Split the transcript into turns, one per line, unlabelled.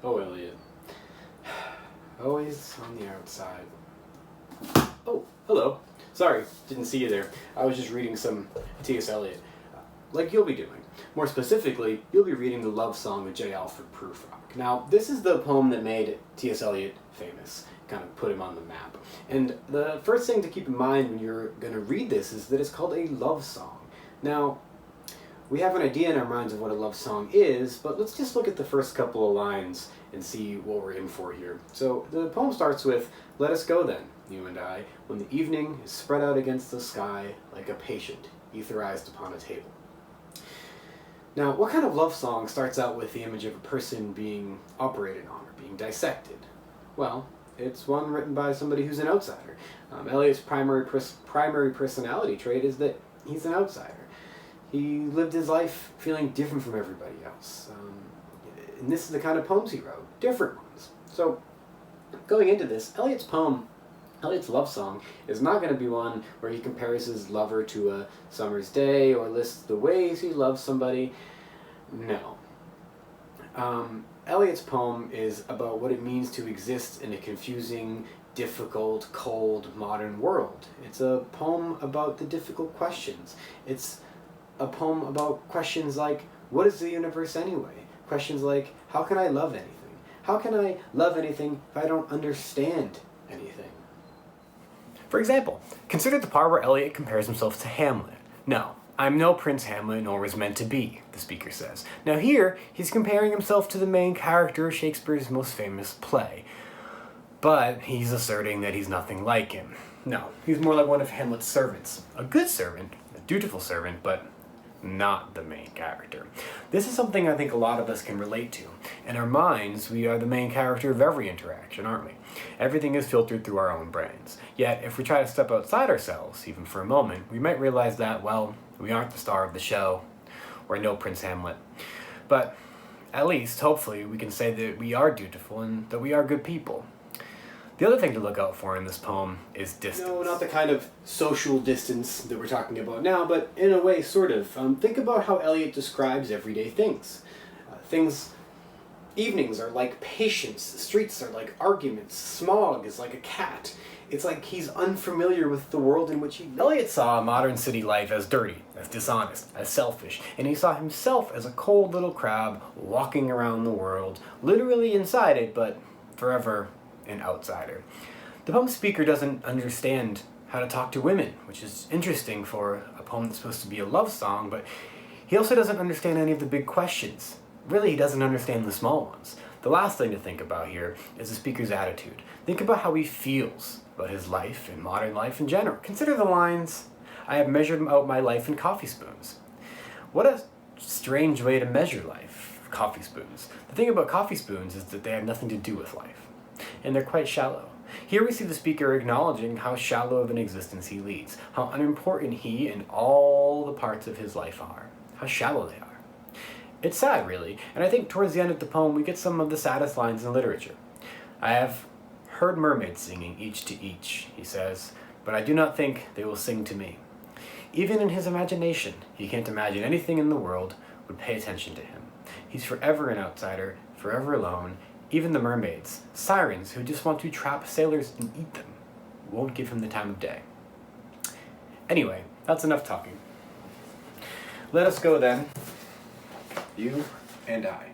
Oh, Elliot. Always on the outside. Oh, hello. Sorry, didn't see you there. I was just reading some T.S. Eliot. Like you'll be doing. More specifically, you'll be reading the love song of J. Alfred Prufrock. Now, this is the poem that made T.S. Eliot famous, kind of put him on the map. And the first thing to keep in mind when you're going to read this is that it's called a love song. Now, we have an idea in our minds of what a love song is, but let's just look at the first couple of lines and see what we're in for here. So the poem starts with, "Let us go then, you and I, when the evening is spread out against the sky like a patient etherized upon a table." Now, what kind of love song starts out with the image of a person being operated on or being dissected? Well, it's one written by somebody who's an outsider. Eliot's primary personality trait is that he's an outsider. He lived his life feeling different from everybody else. And this is the kind of poems he wrote, different ones. So, going into this, Eliot's love song is not going to be one where he compares his lover to a summer's day or lists the ways he loves somebody. No. Eliot's poem is about what it means to exist in a confusing, difficult, cold, modern world. It's a poem about the difficult questions. It's a poem about questions like, what is the universe anyway? Questions like, how can I love anything? How can I love anything if I don't understand anything? For example, consider the part where Eliot compares himself to Hamlet. No, I'm no Prince Hamlet, nor was meant to be, the speaker says. Now here, he's comparing himself to the main character of Shakespeare's most famous play. But he's asserting that he's nothing like him. No, he's more like one of Hamlet's servants. A good servant, a dutiful servant, but not the main character. This is something I think a lot of us can relate to. In our minds, we are the main character of every interaction, aren't we? Everything is filtered through our own brains. Yet, if we try to step outside ourselves, even for a moment, we might realize that, well, we aren't the star of the show. We're no Prince Hamlet. But at least, hopefully, we can say that we are dutiful and that we are good people. The other thing to look out for in this poem is distance. No, not the kind of social distance that we're talking about now, but in a way, sort of. Think about how Eliot describes everyday things. Evenings are like patience, streets are like arguments, smog is like a cat. It's like he's unfamiliar with the world in which he lives. Eliot saw modern city life as dirty, as dishonest, as selfish, and he saw himself as a cold little crab walking around the world, literally inside it, but forever an outsider. The poem's speaker doesn't understand how to talk to women, which is interesting for a poem that's supposed to be a love song, but he also doesn't understand any of the big questions. Really, he doesn't understand the small ones. The last thing to think about here is the speaker's attitude. Think about how he feels about his life and modern life in general. Consider the lines, "I have measured out my life in coffee spoons." What a strange way to measure life, coffee spoons. The thing about coffee spoons is that they have nothing to do with life, and they're quite shallow. Here we see the speaker acknowledging how shallow of an existence he leads, how unimportant he and all the parts of his life are, how shallow they are. It's sad, really, and I think towards the end of the poem we get some of the saddest lines in literature. "I have heard mermaids singing each to each," he says, "but I do not think they will sing to me." Even in his imagination, he can't imagine anything in the world would pay attention to him. He's forever an outsider, forever alone. Even the mermaids, sirens who just want to trap sailors and eat them, won't give him the time of day. Anyway, that's enough talking. Let us go then, you and I.